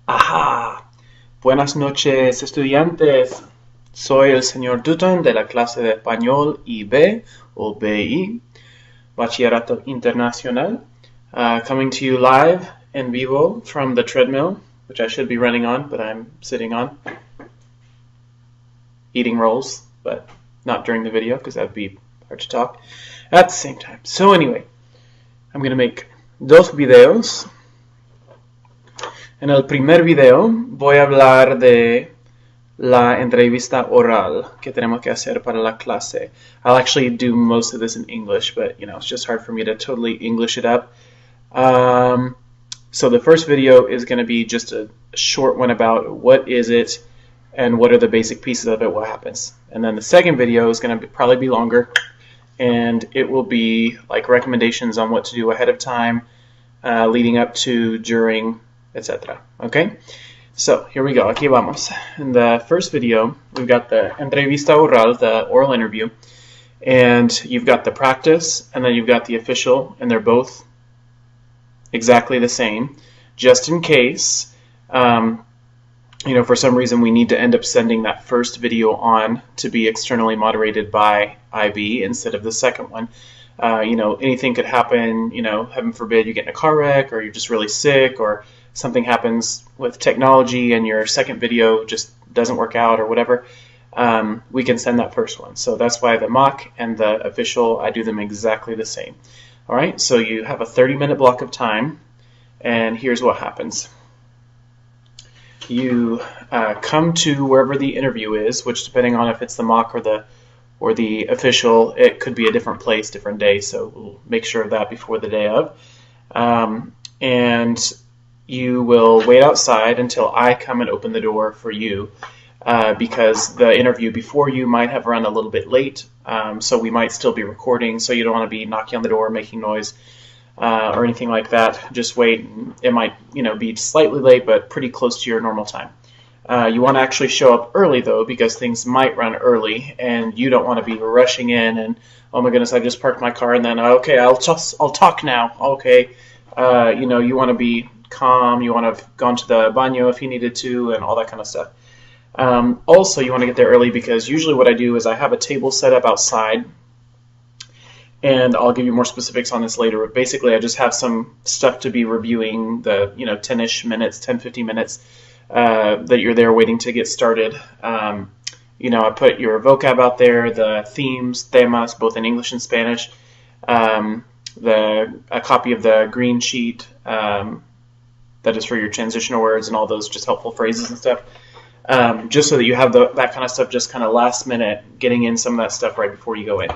Ajá. Buenas noches, estudiantes. Soy el señor Dutton de la clase de español IB o BI, Bachillerato Internacional, coming to you live en vivo from the treadmill, which I should be running on, but I'm sitting on, eating rolls, but not during the video because that would be hard to talk at the same time. So anyway, I'm going to make dos videos. En el primer video voy a hablar de la entrevista oral que tenemos que hacer para la clase. I'll actually do most of this in English, but you know, it's just hard for me to totally English it up. So the first video is going to be just a short one about what is it and what are the basic pieces of it, what happens. And then the second video is going to probably be longer, and it will be like recommendations on what to do ahead of time, leading up to, during, etc. Okay? So here we go. Aquí vamos. In the first video, we've got the entrevista oral, the oral interview, and you've got the practice, and then you've got the official, and they're both exactly the same. Just in case, you know, for some reason we need to end up sending that first video on to be externally moderated by IB instead of the second one. You know, anything could happen, you know, heaven forbid you get in a car wreck, or you're just really sick, or something happens with technology and your second video just doesn't work out or whatever, we can send that first one. So that's why the mock and the official, I do them exactly the same. All right, so you have a 30-minute block of time, and here's what happens. You come to wherever the interview is, which depending on if it's the mock or the official, it could be a different place, different day, so we'll make sure of that before the day of. And you will wait outside until I come and open the door for you, because the interview before you might have run a little bit late, so we might still be recording, so you don't want to be knocking on the door, making noise, or anything like that. Just wait. It might, you know, be slightly late, but pretty close to your normal time. You want to actually show up early, though, because things might run early, and you don't want to be rushing in and, oh my goodness, I just parked my car, and then, okay, I'll talk now. Okay, you know, you want to be calm, you want to have gone to the baño if you needed to, and all that kind of stuff. Also, you want to get there early because usually what I do is I have a table set up outside, and I'll give you more specifics on this later, but basically I just have some stuff to be reviewing, the, you know, 10-ish minutes, 10, 15 minutes that you're there waiting to get started. You know, I put your vocab out there, the themes, temas, both in English and Spanish, a copy of the green sheet, that is for your transitional words and all those just helpful phrases and stuff, just so that you have that kind of stuff just kind of last minute, getting in some of that stuff right before you go in.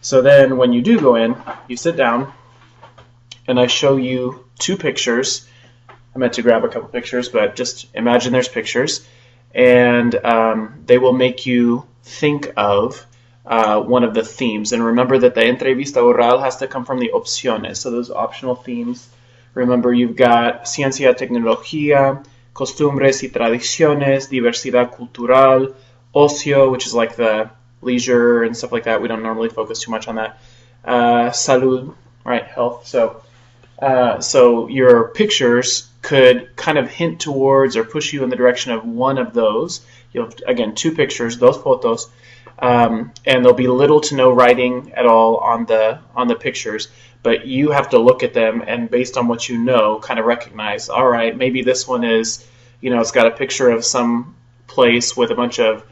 So then when you do go in, you sit down, and I show you two pictures. I meant to grab a couple pictures, but just imagine there's pictures, and they will make you think of one of the themes. And remember that the entrevista oral has to come from the opciones, so those optional themes. Remember, you've got ciencia, tecnología, costumbres y tradiciones, diversidad cultural, ocio, which is like the leisure and stuff like that. We don't normally focus too much on that. Salud, right, health. So your pictures could kind of hint towards or push you in the direction of one of those. You'll have, again, two pictures, dos fotos, and there'll be little to no writing at all on the pictures. But you have to look at them and based on what you know, kind of recognize, all right, maybe this one is, you know, it's got a picture of some place with a bunch of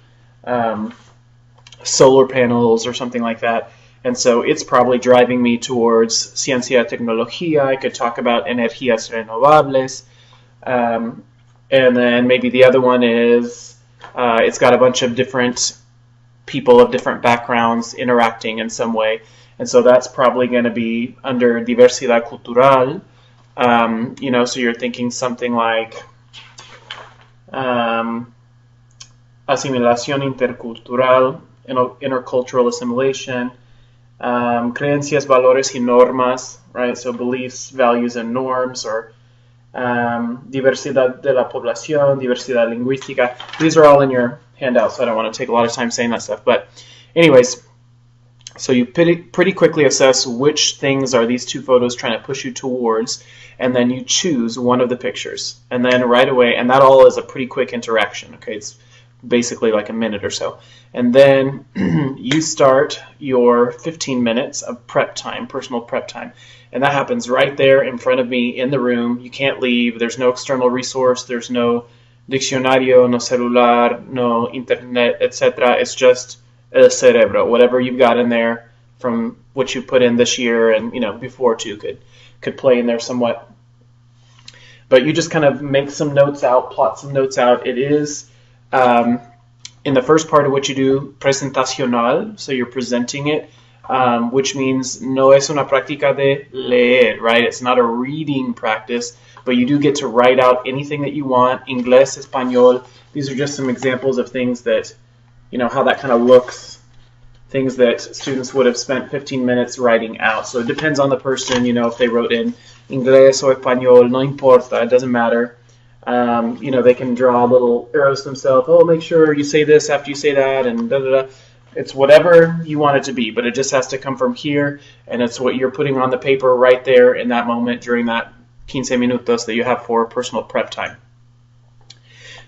solar panels or something like that. And so it's probably driving me towards ciencia, tecnología. I could talk about energías renovables. And then maybe the other one is, it's got a bunch of different people of different backgrounds interacting in some way. And so that's probably going to be under diversidad cultural, you know, so you're thinking something like asimilación intercultural, intercultural assimilation, creencias, valores y normas, right? So beliefs, values, and norms, or diversidad de la población, diversidad lingüística. These are all in your handout, so I don't want to take a lot of time saying that stuff. But anyways, So you pretty quickly assess which things are these two photos trying to push you towards, and then you choose one of the pictures. And then right away, and that all is a pretty quick interaction, okay? It's basically like a minute or so. And then you start your 15 minutes of prep time, personal prep time. And that happens right there in front of me in the room. You can't leave. There's no external resource. There's no diccionario, no celular, no internet, etc. It's just el cerebro, whatever you've got in there from what you put in this year and before too could play in there somewhat. But you just kind of make some notes out, plot some notes out. It is in the first part of what you do, presentacional, so you're presenting it, which means no es una práctica de leer, right? It's not a reading practice, but you do get to write out anything that you want, inglés, español. These are just some examples of things that, how that kind of looks, things that students would have spent 15 minutes writing out. So it depends on the person, if they wrote in inglés o español, no importa, it doesn't matter. They can draw little arrows themselves. Oh, make sure you say this after you say that, and da-da-da. It's whatever you want it to be, but it just has to come from here, and it's what you're putting on the paper right there in that moment during that 15 minutos that you have for personal prep time.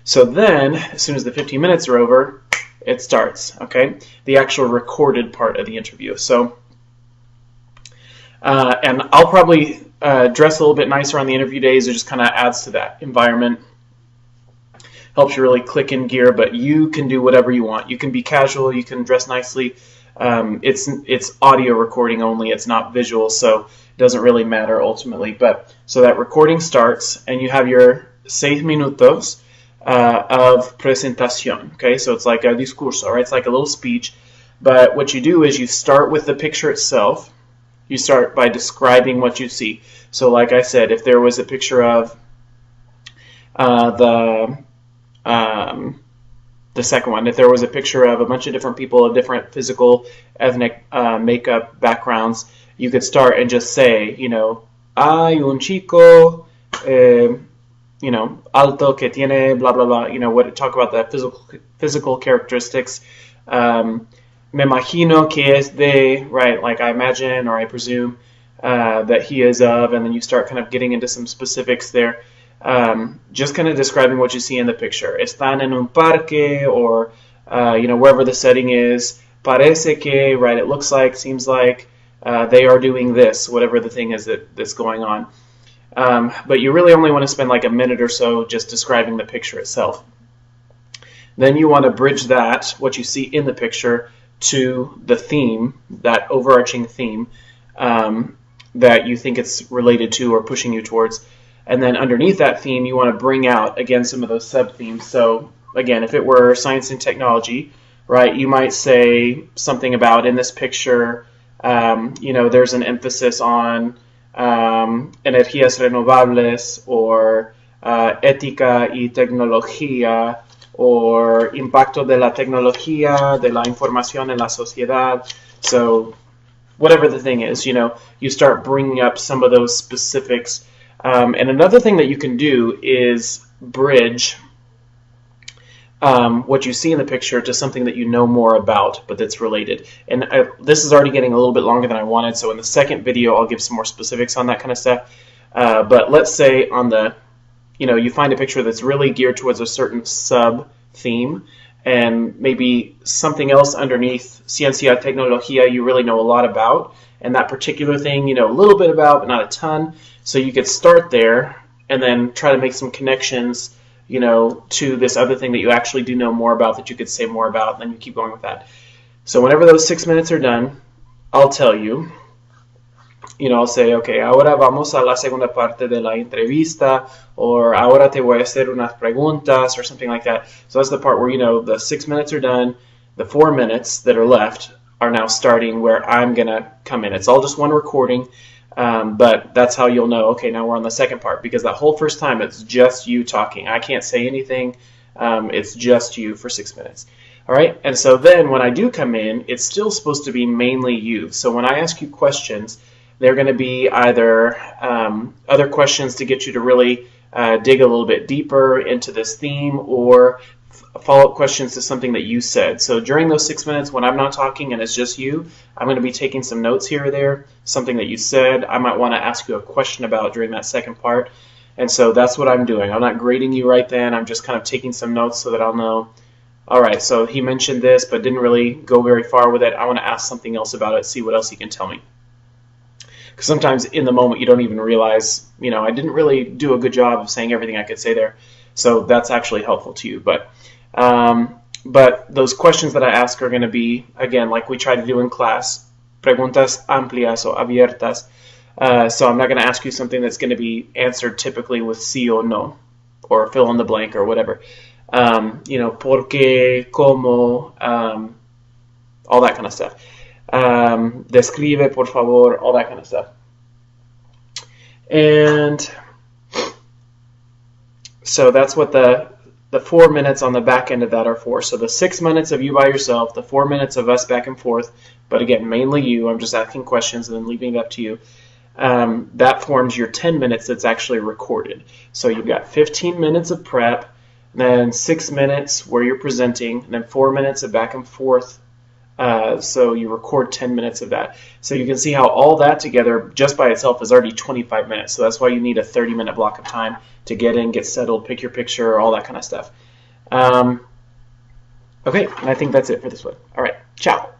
So then, as soon as the 15 minutes are over, it starts, okay? The actual recorded part of the interview. So, and I'll probably dress a little bit nicer on the interview days. It just kind of adds to that environment. Helps you really click in gear, but you can do whatever you want. You can be casual, you can dress nicely. It's audio recording only, it's not visual, so it doesn't really matter ultimately. But so that recording starts, and you have your 6 minutos of presentación. Okay, so it's like a discurso, right? It's like a little speech. But what you do is you start with the picture itself. You start by describing what you see. So like I said, if there was a picture of the second one, if there was a picture of a bunch of different people of different physical, ethnic makeup backgrounds, you could start and just say, hay un chico, alto que tiene, blah, blah, blah, talk about the physical characteristics. Me imagino que es de, right, like I imagine or I presume that he is of, and then you start kind of getting into some specifics there. Just kind of describing what you see in the picture. Están en un parque, or, wherever the setting is. Parece que, right, it looks like, seems like, they are doing this, whatever the thing is that's going on. But you really only want to spend like a minute or so just describing the picture itself. Then you want to bridge that, what you see in the picture, to the theme, that overarching theme that you think it's related to or pushing you towards. And then underneath that theme, you want to bring out, again, some of those sub-themes. So, again, if it were science and technology, right, you might say something about, in this picture, there's an emphasis on energías renovables, or ética y tecnología, or impacto de la tecnología, de la información en la sociedad. So, whatever the thing is, you start bringing up some of those specifics. And another thing that you can do is bridge what you see in the picture to something that you know more about, but that's related. And this is already getting a little bit longer than I wanted, so in the second video I'll give some more specifics on that kind of stuff. But let's say on the, you find a picture that's really geared towards a certain sub-theme, and maybe something else underneath, ciencia, tecnología, you really know a lot about, and that particular thing you know a little bit about, but not a ton. So you could start there and then try to make some connections, to this other thing that you actually do know more about, that you could say more about, and then you keep going with that. So whenever those 6 minutes are done, I'll tell you, I'll say, okay, ahora vamos a la segunda parte de la entrevista, or ahora te voy a hacer unas preguntas, or something like that. So that's the part where, the 6 minutes are done, the 4 minutes that are left are now starting where I'm going to come in. It's all just one recording. But that's how you'll know, okay, now we're on the second part, because that whole first time it's just you talking. I can't say anything. It's just you for 6 minutes. All right, and so then when I do come in, it's still supposed to be mainly you. So when I ask you questions, they're going to be either other questions to get you to really dig a little bit deeper into this theme, or follow-up questions to something that you said. So during those 6 minutes when I'm not talking and it's just you, I'm going to be taking some notes here or there, something that you said. I might want to ask you a question about during that second part. And so that's what I'm doing. I'm not grading you right then. I'm just kind of taking some notes so that I'll know, all right, so he mentioned this but didn't really go very far with it. I want to ask something else about it, see what else he can tell me. Because sometimes in the moment you don't even realize, I didn't really do a good job of saying everything I could say there. So that's actually helpful to you. But those questions that I ask are going to be, again, like we try to do in class, preguntas amplias o abiertas. So I'm not going to ask you something that's going to be answered typically with sí or no, or fill in the blank or whatever. Por qué, cómo, all that kind of stuff. Describe, por favor, all that kind of stuff. And so that's what the 4 minutes on the back end of that are for. So the 6 minutes of you by yourself, the 4 minutes of us back and forth, but again, mainly you. I'm just asking questions and then leaving it up to you. That forms your 10 minutes that's actually recorded. So you've got 15 minutes of prep, then 6 minutes where you're presenting, and then 4 minutes of back and forth. So you record 10 minutes of that. So you can see how all that together just by itself is already 25 minutes. So that's why you need a 30-minute block of time to get in, get settled, pick your picture, all that kind of stuff. Okay, and I think that's it for this one. All right, ciao.